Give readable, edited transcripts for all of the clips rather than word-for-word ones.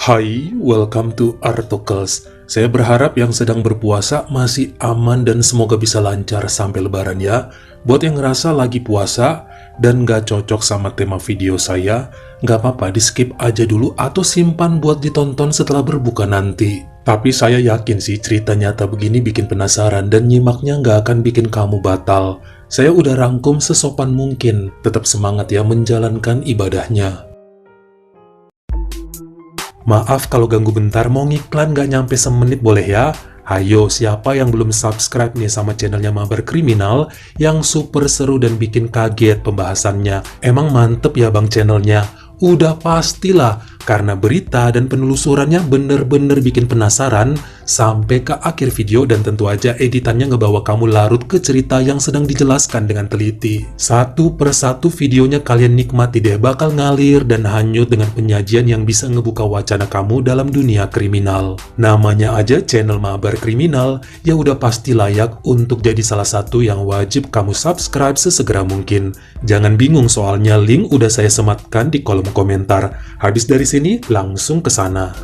Hai, welcome to Artocles. Saya berharap yang sedang berpuasa masih aman dan semoga bisa lancar sampai lebaran ya. Buat yang ngerasa lagi puasa dan gak cocok sama tema video saya, gak apa-apa di skip aja dulu atau simpan buat ditonton setelah berbuka nanti. Tapi saya yakin sih cerita nyata begini bikin penasaran dan nyimaknya gak akan bikin kamu batal. Saya udah rangkum sesopan mungkin, tetap semangat ya menjalankan ibadahnya. Maaf kalau ganggu bentar, mau ngiklan gak nyampe semenit boleh ya? Hayo, siapa yang belum subscribe nih sama channelnya Mabar Kriminal yang super seru dan bikin kaget pembahasannya? Emang mantep ya bang channelnya? Udah pastilah, karena berita dan penelusurannya bener-bener bikin penasaran sampai ke akhir video dan tentu aja editannya ngebawa kamu larut ke cerita yang sedang dijelaskan dengan teliti. Satu persatu videonya kalian nikmati deh, bakal ngalir dan hanyut dengan penyajian yang bisa ngebuka wacana kamu dalam dunia kriminal. Namanya aja channel Mabar Kriminal, ya udah pasti layak untuk jadi salah satu yang wajib kamu subscribe sesegera mungkin. Jangan bingung soalnya link udah saya sematkan di kolom komentar. Habis dari sini langsung ke sana.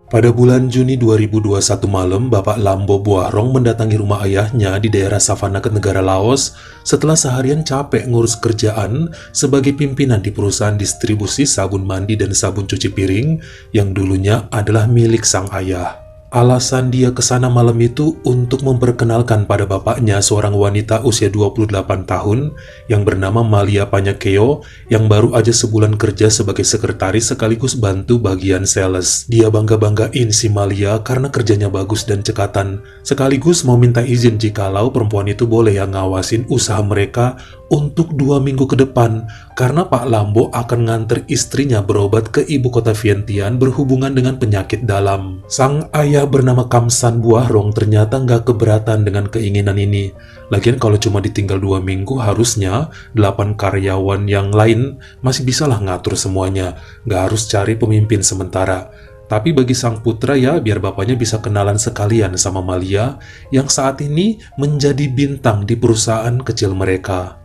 Pada bulan Juni 2021 malam, Bapak Lambo Buahrong mendatangi rumah ayahnya di daerah Savannakhet, negara Laos setelah seharian capek ngurus kerjaan sebagai pimpinan di perusahaan distribusi sabun mandi dan sabun cuci piring yang dulunya adalah milik sang ayah. Alasan dia ke sana malam itu untuk memperkenalkan pada bapaknya seorang wanita usia 28 tahun yang bernama Malia Panyakeo yang baru aja sebulan kerja sebagai sekretaris sekaligus bantu bagian sales. Dia bangga-banggain si Malia karena kerjanya bagus dan cekatan, sekaligus mau minta izin jikalau perempuan itu boleh yang ngawasin usaha mereka untuk 2 minggu ke depan karena Pak Lambo akan nganter istrinya berobat ke ibu kota Vientiane berhubungan dengan penyakit dalam. Sang ayah bernama Kamsan Buahrong ternyata nggak keberatan dengan keinginan ini. Lagian kalau cuma ditinggal 2 minggu harusnya 8 karyawan yang lain masih bisalah ngatur semuanya, nggak harus cari pemimpin sementara. Tapi bagi sang putra ya biar bapaknya bisa kenalan sekalian sama Malia yang saat ini menjadi bintang di perusahaan kecil mereka.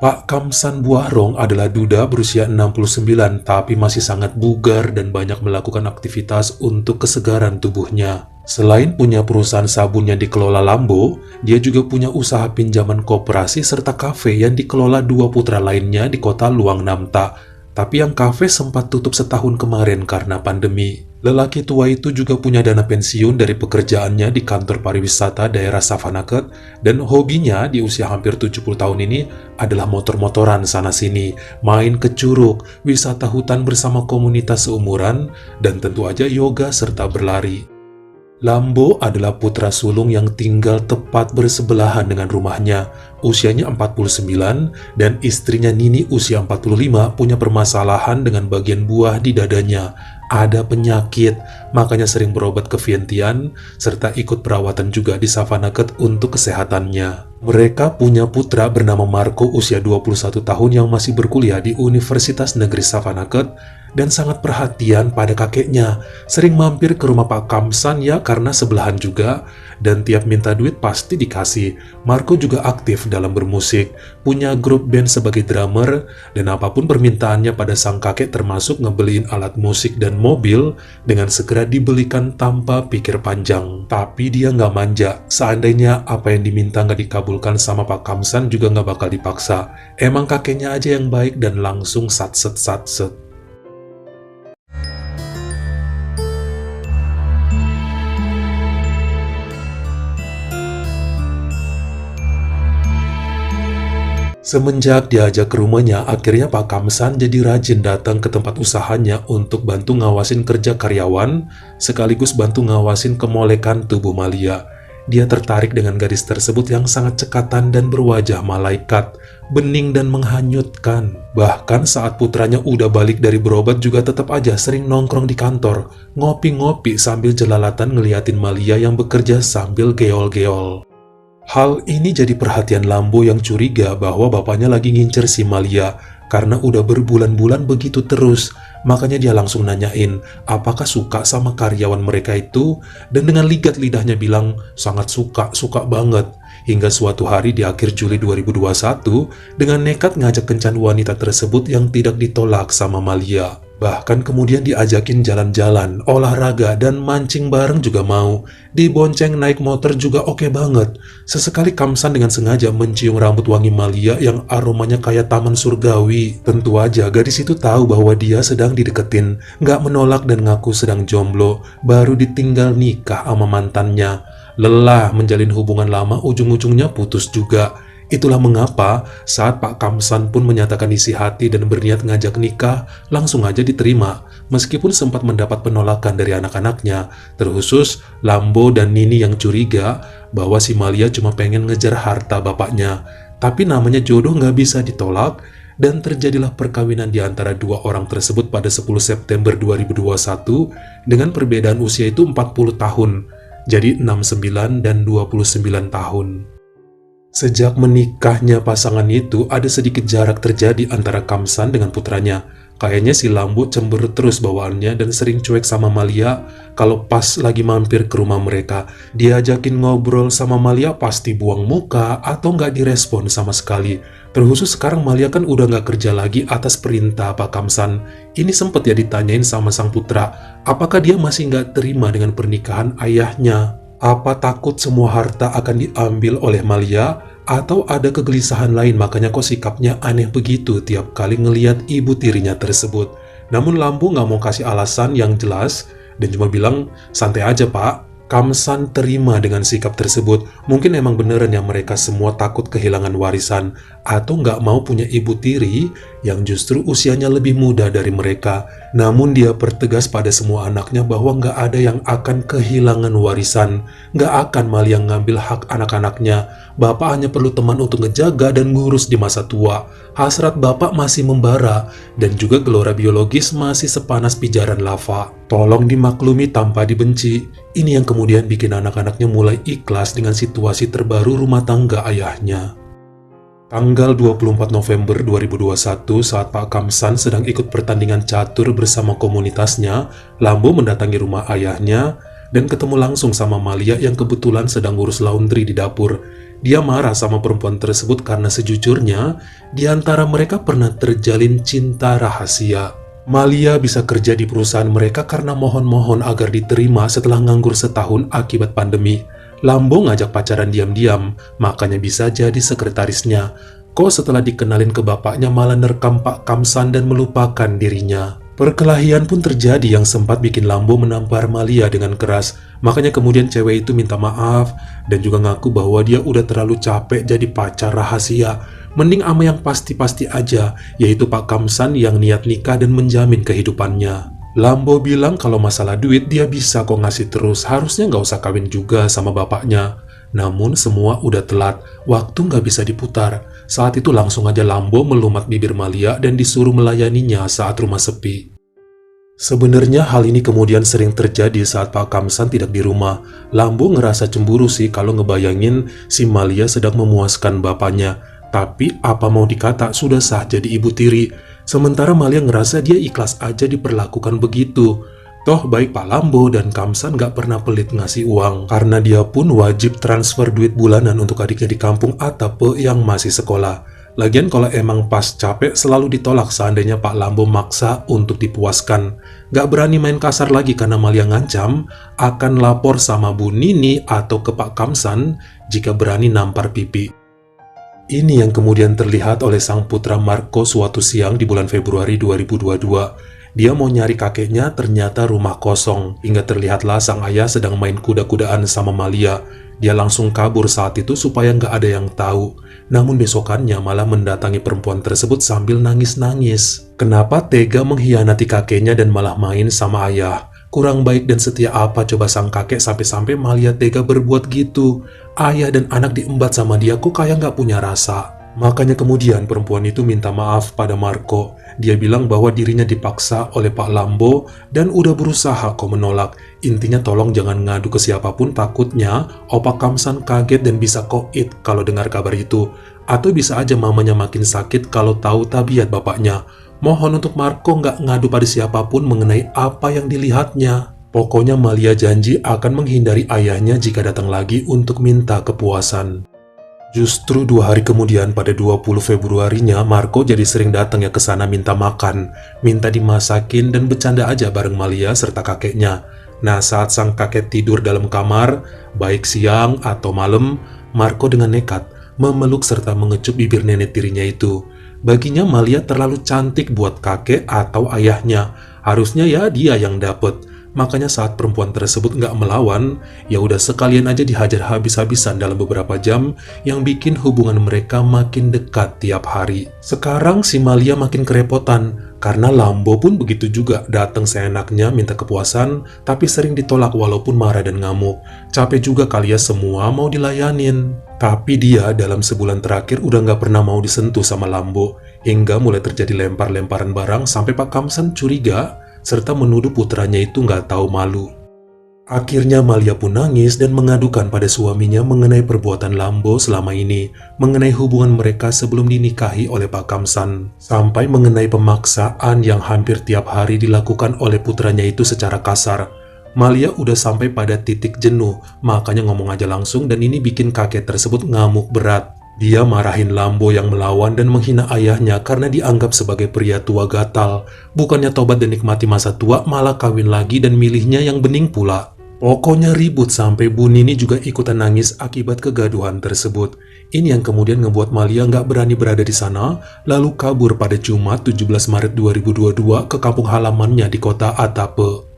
Pak Kamsan Buahrong adalah duda berusia 69 tapi masih sangat bugar dan banyak melakukan aktivitas untuk kesegaran tubuhnya. Selain punya perusahaan sabun yang dikelola Lambo, dia juga punya usaha pinjaman koperasi serta kafe yang dikelola 2 putra lainnya di kota Luang Namta. Tapi yang kafe sempat tutup setahun kemarin karena pandemi. Lelaki tua itu juga punya dana pensiun dari pekerjaannya di kantor pariwisata daerah Savannakhet dan hobinya di usia hampir 70 tahun ini adalah motor-motoran sana-sini, main ke curug, wisata hutan bersama komunitas seumuran, dan tentu aja yoga serta berlari. Lambo adalah putra sulung yang tinggal tepat bersebelahan dengan rumahnya. Usianya 49 dan istrinya Nini usia 45 punya permasalahan dengan bagian buah di dadanya. Ada penyakit, makanya sering berobat ke Vientiane serta ikut perawatan juga di Savannakhet untuk kesehatannya. Mereka punya putra bernama Marco usia 21 tahun yang masih berkuliah di Universitas Negeri Savannakhet dan sangat perhatian pada kakeknya. Sering mampir ke rumah Pak Kamsan ya karena sebelahan juga dan tiap minta duit pasti dikasih. Marco juga aktif dalam bermusik, punya grup band sebagai drummer dan apapun permintaannya pada sang kakek termasuk ngebeliin alat musik dan mobil dengan segera dibelikan tanpa pikir panjang. Tapi dia nggak manja, seandainya apa yang diminta nggak dikabulkan sama Pak Kamsan juga nggak bakal dipaksa. Emang kakeknya aja yang baik dan langsung satset. Semenjak diajak ke rumahnya, akhirnya Pak Kamsan jadi rajin datang ke tempat usahanya untuk bantu ngawasin kerja karyawan, sekaligus bantu ngawasin kemolekan tubuh Malia. Dia tertarik dengan gadis tersebut yang sangat cekatan dan berwajah malaikat, bening dan menghanyutkan. Bahkan saat putranya udah balik dari berobat juga tetap aja sering nongkrong di kantor, ngopi-ngopi sambil jelalatan ngeliatin Malia yang bekerja sambil geol-geol. Hal ini jadi perhatian Lambo yang curiga bahwa bapaknya lagi ngincer si Malia karena udah berbulan-bulan begitu terus. Makanya dia langsung nanyain apakah suka sama karyawan mereka itu, dan dengan ligat lidahnya bilang sangat suka banget. Hingga suatu hari di akhir Juli 2021, dengan nekat ngajak kencan wanita tersebut yang tidak ditolak sama Malia. Bahkan kemudian diajakin jalan-jalan, olahraga, dan mancing bareng juga mau. Dibonceng naik motor juga oke banget. Sesekali Kamsan dengan sengaja mencium rambut wangi Malia yang aromanya kayak taman surgawi. Tentu aja gadis itu tahu bahwa dia sedang dideketin, nggak menolak dan ngaku sedang jomblo, baru ditinggal nikah sama mantannya. Lelah menjalin hubungan lama, ujung-ujungnya putus juga. Itulah mengapa saat Pak Kamsan pun menyatakan isi hati dan berniat ngajak nikah, langsung aja diterima. Meskipun sempat mendapat penolakan dari anak-anaknya, terkhusus Lambo dan Nini yang curiga bahwa si Malia cuma pengen ngejar harta bapaknya. Tapi namanya jodoh nggak bisa ditolak, dan terjadilah perkawinan di antara dua orang tersebut pada 10 September 2021 dengan perbedaan usia itu 40 tahun. Jadi 69 dan 29 tahun. Sejak menikahnya pasangan itu, ada sedikit jarak terjadi antara Kamsan dengan putranya. Kayaknya si Lambo cemberut terus bawaannya dan sering cuek sama Malia kalau pas lagi mampir ke rumah mereka. Diajakin ngobrol sama Malia pasti buang muka atau nggak direspon sama sekali. Terkhusus sekarang Malia kan udah nggak kerja lagi atas perintah Pak Kamsan. Ini sempet ya ditanyain sama sang putra, apakah dia masih nggak terima dengan pernikahan ayahnya? Apa takut semua harta akan diambil oleh Malia? Atau ada kegelisahan lain makanya kok sikapnya aneh begitu tiap kali ngeliat ibu tirinya tersebut? Namun Lampu nggak mau kasih alasan yang jelas dan cuma bilang, santai aja Pak. Kamsan terima dengan sikap tersebut. Mungkin emang beneran yang mereka semua takut kehilangan warisan atau nggak mau punya ibu tiri yang justru usianya lebih muda dari mereka. Namun dia pertegas pada semua anaknya bahwa nggak ada yang akan kehilangan warisan. Nggak akan Malia ngambil hak anak-anaknya. Bapak hanya perlu teman untuk ngejaga dan ngurus di masa tua. Hasrat bapak masih membara dan juga gelora biologis masih sepanas pijaran lava. Tolong dimaklumi tanpa dibenci. Ini yang kemudian bikin anak-anaknya mulai ikhlas dengan situasi terbaru rumah tangga ayahnya. Tanggal 24 November 2021 saat Pak Kamsan sedang ikut pertandingan catur bersama komunitasnya, Lambo mendatangi rumah ayahnya dan ketemu langsung sama Malia yang kebetulan sedang ngurus laundry di dapur. Dia marah sama perempuan tersebut karena sejujurnya di antara mereka pernah terjalin cinta rahasia. Malia bisa kerja di perusahaan mereka karena mohon-mohon agar diterima setelah nganggur setahun akibat pandemi. Lambo ngajak pacaran diam-diam, makanya bisa jadi sekretarisnya. Kok setelah dikenalin ke bapaknya malah nerekam Pak Kamsan dan melupakan dirinya. Perkelahian pun terjadi yang sempat bikin Lambo menampar Malia dengan keras. Makanya kemudian cewek itu minta maaf dan juga ngaku bahwa dia udah terlalu capek jadi pacar rahasia. Mending ama yang pasti-pasti aja, yaitu Pak Kamsan yang niat nikah dan menjamin kehidupannya. Lambo bilang kalau masalah duit dia bisa kok ngasih terus, harusnya nggak usah kawin juga sama bapaknya. Namun semua udah telat, waktu nggak bisa diputar. Saat itu langsung aja Lambo melumat bibir Malia dan disuruh melayaninya saat rumah sepi. Sebenarnya hal ini kemudian sering terjadi saat Pak Kamsan tidak di rumah. Lambo ngerasa cemburu sih kalau ngebayangin si Malia sedang memuaskan bapaknya. Tapi apa mau dikata, sudah sah jadi ibu tiri. Sementara Malia ngerasa dia ikhlas aja diperlakukan begitu. Toh baik Pak Lambo dan Kamsan gak pernah pelit ngasih uang, karena dia pun wajib transfer duit bulanan untuk adiknya di kampung Atape yang masih sekolah. Lagian kalau emang pas capek selalu ditolak seandainya Pak Lambo maksa untuk dipuaskan. Gak berani main kasar lagi karena Malia ngancam akan lapor sama Bu Nini atau ke Pak Kamsan jika berani nampar pipi. Ini yang kemudian terlihat oleh sang putra Marco suatu siang di bulan Februari 2022. Dia mau nyari kakeknya, ternyata rumah kosong. Hingga terlihatlah sang ayah sedang main kuda-kudaan sama Malia. Dia langsung kabur saat itu supaya nggak ada yang tahu. Namun besokannya malah mendatangi perempuan tersebut sambil nangis-nangis. Kenapa tega mengkhianati kakeknya dan malah main sama ayah? Kurang baik dan setia apa coba sang kakek sampai-sampai Malia tega berbuat gitu. Ayah dan anak diembat sama dia kok kayak nggak punya rasa. Makanya kemudian perempuan itu minta maaf pada Marco. Dia bilang bahwa dirinya dipaksa oleh Pak Lambo dan udah berusaha kok menolak. Intinya tolong jangan ngadu ke siapapun, takutnya Opa Kamsan kaget dan bisa koit kalau dengar kabar itu. Atau bisa aja mamanya makin sakit kalau tahu tabiat bapaknya. Mohon untuk Marco nggak ngadu pada siapapun mengenai apa yang dilihatnya. Pokoknya Malia janji akan menghindari ayahnya jika datang lagi untuk minta kepuasan. Justru 2 hari kemudian pada 20 Februarinya, Marco jadi sering datang ya ke sana minta makan, minta dimasakin dan bercanda aja bareng Malia serta kakeknya. Nah, saat sang kakek tidur dalam kamar, baik siang atau malam, Marco dengan nekat memeluk serta mengecup bibir nenek tirinya itu. Baginya Malia terlalu cantik buat kakek atau ayahnya, harusnya ya dia yang dapet. Makanya saat perempuan tersebut nggak melawan, ya udah sekalian aja dihajar habis-habisan dalam beberapa jam yang bikin hubungan mereka makin dekat tiap hari. Sekarang si Malia makin kerepotan, karena Lambo pun begitu juga datang seenaknya minta kepuasan, tapi sering ditolak walaupun marah dan ngamuk. Capek juga kali ya semua mau dilayanin. Tapi dia dalam sebulan terakhir udah nggak pernah mau disentuh sama Lambo, hingga mulai terjadi lempar-lemparan barang sampai Pak Kamsan curiga, serta menuduh putranya itu nggak tahu malu. Akhirnya Malia pun nangis dan mengadukan pada suaminya mengenai perbuatan Lambo selama ini, mengenai hubungan mereka sebelum dinikahi oleh Pak Kamsan, sampai mengenai pemaksaan yang hampir tiap hari dilakukan oleh putranya itu secara kasar. Malia udah sampai pada titik jenuh, makanya ngomong aja langsung dan ini bikin kakek tersebut ngamuk berat. Dia marahin Lambo yang melawan dan menghina ayahnya karena dianggap sebagai pria tua gatal. Bukannya tobat dan nikmati masa tua, malah kawin lagi dan milihnya yang bening pula. Pokoknya ribut sampai Bu Nini juga ikutan nangis akibat kegaduhan tersebut. Ini yang kemudian ngebuat Malia nggak berani berada di sana, lalu kabur pada Jumat 17 Maret 2022 ke kampung halamannya di kota Atape.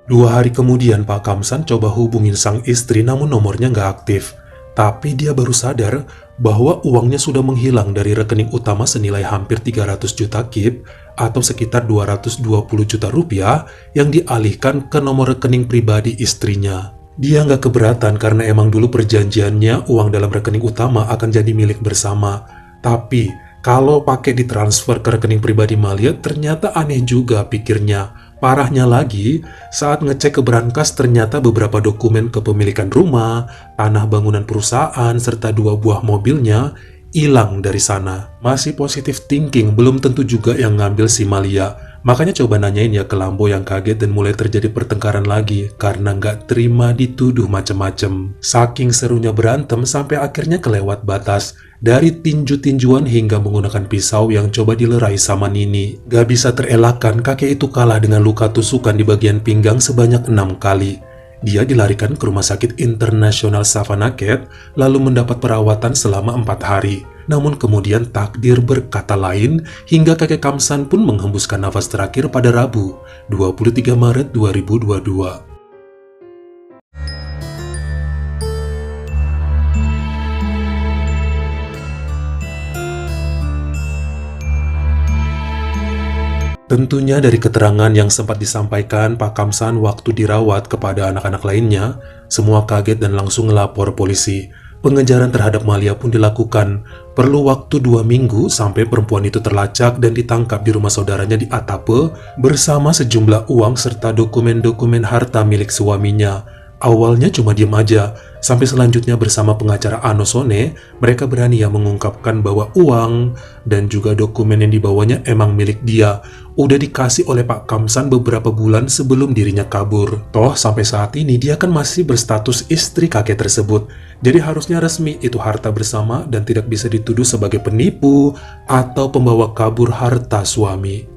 2 hari kemudian Pak Kamsan coba hubungin sang istri namun nomornya nggak aktif. Tapi dia baru sadar bahwa uangnya sudah menghilang dari rekening utama senilai hampir 300 juta KIP atau sekitar 220 juta rupiah yang dialihkan ke nomor rekening pribadi istrinya. Dia nggak keberatan karena emang dulu perjanjiannya uang dalam rekening utama akan jadi milik bersama. Tapi kalau pakai ditransfer ke rekening pribadi Malia ternyata aneh juga pikirnya. Parahnya lagi, saat ngecek ke berangkas ternyata beberapa dokumen kepemilikan rumah, tanah bangunan perusahaan, serta 2 buah mobilnya hilang dari sana. Masih positive thinking, belum tentu juga yang ngambil si Malia. Makanya coba nanyain ya ke Lambo yang kaget dan mulai terjadi pertengkaran lagi karena nggak terima dituduh macem-macem. Saking serunya berantem sampai akhirnya kelewat batas. Dari tinju-tinjuan hingga menggunakan pisau yang coba dilerai sama Nini. Gak bisa terelakkan kakek itu kalah dengan luka tusukan di bagian pinggang sebanyak 6 kali. Dia dilarikan ke Rumah Sakit Internasional Savannakhet lalu mendapat perawatan selama 4 hari. Namun kemudian takdir berkata lain hingga kakek Kamsan pun menghembuskan nafas terakhir pada Rabu 23 Maret 2022. Tentunya dari keterangan yang sempat disampaikan Pak Kamsan waktu dirawat kepada anak-anak lainnya, semua kaget dan langsung ngelapor polisi. Pengejaran terhadap Malia pun dilakukan. Perlu waktu 2 minggu sampai perempuan itu terlacak dan ditangkap di rumah saudaranya di Atape bersama sejumlah uang serta dokumen-dokumen harta milik suaminya. Awalnya cuma diam aja, sampai selanjutnya bersama pengacara Anosone, mereka berani ya mengungkapkan bahwa uang dan juga dokumen yang dibawanya emang milik dia. Udah dikasih oleh Pak Kamsan beberapa bulan sebelum dirinya kabur. Toh sampai saat ini dia kan masih berstatus istri kakek tersebut. Jadi harusnya resmi itu harta bersama dan tidak bisa dituduh sebagai penipu atau pembawa kabur harta suami.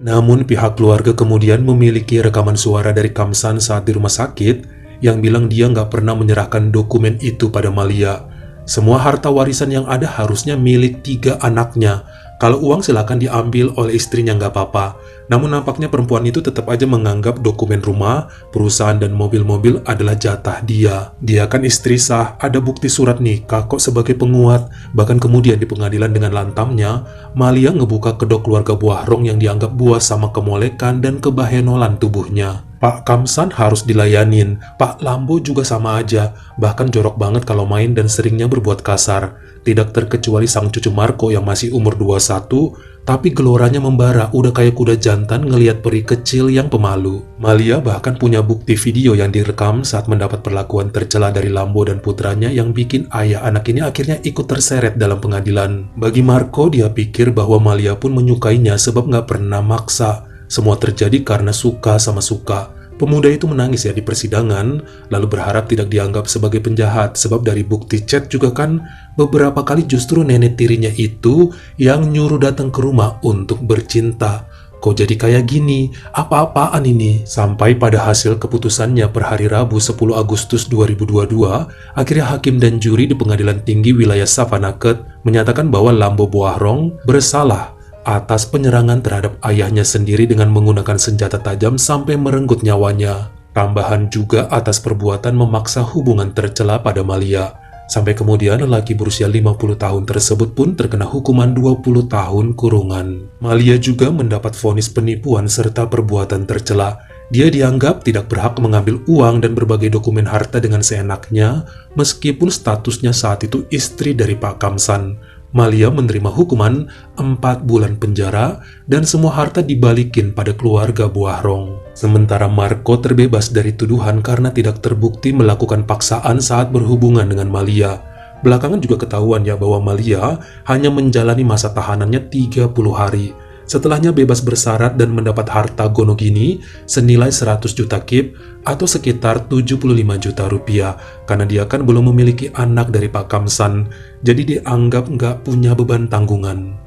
Namun pihak keluarga kemudian memiliki rekaman suara dari Kamsan saat di rumah sakit yang bilang dia nggak pernah menyerahkan dokumen itu pada Malia. Semua harta warisan yang ada harusnya milik 3 anaknya. Kalau uang silakan diambil oleh istrinya nggak apa-apa. Namun nampaknya perempuan itu tetap aja menganggap dokumen rumah, perusahaan dan mobil-mobil adalah jatah dia. Dia kan istri sah, ada bukti surat nikah kok sebagai penguat. Bahkan kemudian di pengadilan dengan lantamnya, Malia ngebuka kedok keluarga Buahrong yang dianggap buas sama kemolekan dan kebahenolan tubuhnya. Pak Kamsan harus dilayanin, Pak Lambo juga sama aja, bahkan jorok banget kalau main dan seringnya berbuat kasar. Tidak terkecuali sang cucu Marco yang masih umur 21, tapi geloranya membara, udah kayak kuda jantan ngelihat peri kecil yang pemalu. Malia bahkan punya bukti video yang direkam saat mendapat perlakuan tercela dari Lambo dan putranya yang bikin ayah anak ini akhirnya ikut terseret dalam pengadilan. Bagi Marco, dia pikir bahwa Malia pun menyukainya sebab nggak pernah maksa. Semua terjadi karena suka sama suka. Pemuda itu menangis ya di persidangan, lalu berharap tidak dianggap sebagai penjahat, sebab dari bukti chat juga kan beberapa kali justru nenek tirinya itu yang nyuruh datang ke rumah untuk bercinta. Kok jadi kayak gini? Apa-apaan ini? Sampai pada hasil keputusannya per hari Rabu 10 Agustus 2022, akhirnya hakim dan juri di Pengadilan Tinggi Wilayah Savannakhet menyatakan bahwa Lambo Boahrong bersalah atas penyerangan terhadap ayahnya sendiri dengan menggunakan senjata tajam sampai merenggut nyawanya. Tambahan juga atas perbuatan memaksa hubungan tercela pada Malia. Sampai kemudian lelaki berusia 50 tahun tersebut pun terkena hukuman 20 tahun kurungan. Malia juga mendapat vonis penipuan serta perbuatan tercela. Dia dianggap tidak berhak mengambil uang dan berbagai dokumen harta dengan seenaknya, meskipun statusnya saat itu istri dari Pak Kamsan. Malia menerima hukuman 4 bulan penjara dan semua harta dibalikin pada keluarga Boahrong. Sementara Marco terbebas dari tuduhan karena tidak terbukti melakukan paksaan saat berhubungan dengan Malia. Belakangan juga ketahuan ya bahwa Malia hanya menjalani masa tahanannya 30 hari. Setelahnya bebas bersyarat dan mendapat harta gonogini senilai 100 juta kip atau sekitar 75 juta rupiah karena dia kan belum memiliki anak dari Pak Kamsan, jadi dianggap nggak punya beban tanggungan.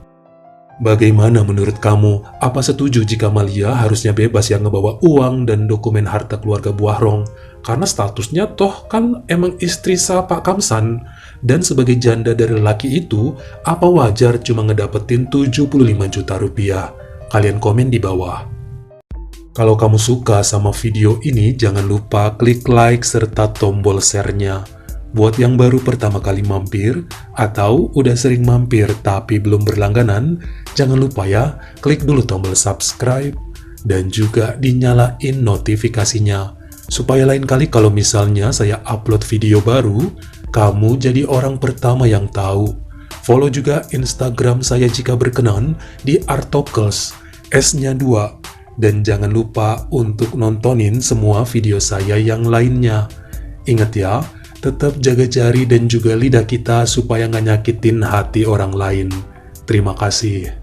Bagaimana menurut kamu? Apa setuju jika Malia harusnya bebas yang ngebawa uang dan dokumen harta keluarga Boahrong? Karena statusnya toh kan emang istri sah Pak Kamsan. Dan sebagai janda dari lelaki itu, apa wajar cuma ngedapetin 75 juta rupiah? Kalian komen di bawah. Kalau kamu suka sama video ini, jangan lupa klik like serta tombol share-nya. Buat yang baru pertama kali mampir, atau udah sering mampir tapi belum berlangganan, jangan lupa ya, klik dulu tombol subscribe, dan juga dinyalain notifikasinya. Supaya lain kali kalau misalnya saya upload video baru, kamu jadi orang pertama yang tahu. Follow juga Instagram saya jika berkenan di Artokels, S-nya 2. Dan jangan lupa untuk nontonin semua video saya yang lainnya. Ingat ya, tetap jaga jari dan juga lidah kita supaya nggak nyakitin hati orang lain. Terima kasih.